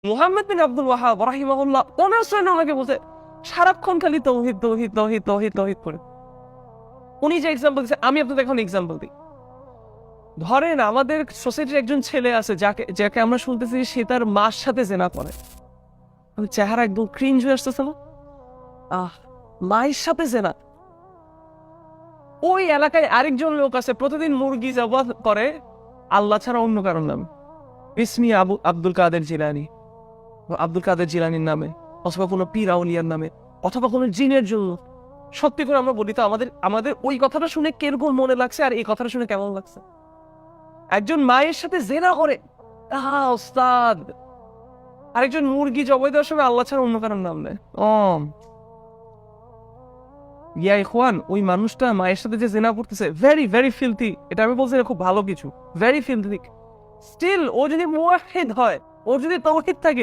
মুহাম্মদ বিন আব্দুল ওয়াহাব রাহিমাহুল্লাহ ওনার শ্রেণী আমাকে বলছে সারাক্ষণ খালি তৌহিদ তৌহিদ তৌহিদ তৌহিদ তৌহিদ করে। উনি যে এক্সাম্পল দিচ্ছে আমি আপনাদের এখন এক্সাম্পল দিই। ধরেন আমাদের সোসাইটির একজন ছেলে আছে যাকে আমরা শুনতেছি সে তার মার সাথে জেনা করে, চেহারা একদম ক্রিঞ্জ হয়ে আসতেছে না? মায়ের সাথে জেনা। ওই এলাকায় আরেকজন লোক আছে প্রতিদিন মুরগি জবাহ করে আল্লাহ ছাড়া অন্য কারোর নামে, বিসমি আব্দুল কাদের জিলানি, আব্দুল কাদের জিলানির নামে, অথবা কোনো পীর আউলিয়ার নামে, অথবা কোনো জিনের জন্য। সত্যি করে আমরা বলি তো আমাদের ওই কথাটা শুনে কিরকম মনে লাগছে আর এই কথাটা শুনে কেমন লাগছে? একজন মায়ের সাথে জেনা করে ওস্তাদ, আরেকজন মুরগি জবাই দেওয়ার সময় আল্লাহ ছাড়া অন্য কারোর নাম নেয়। ইয়া ইখওয়ান, ওই মানুষটা মায়ের সাথে যে জেনা করতেছে ভেরি ভেরি ফিলথি। এটা আমি বলছি খুব ভালো কিছু, ভেরি ফিলথি। স্টিল ও যদি মুওয়াহিদ হয়, ও যদি তাওহীদ থাকে,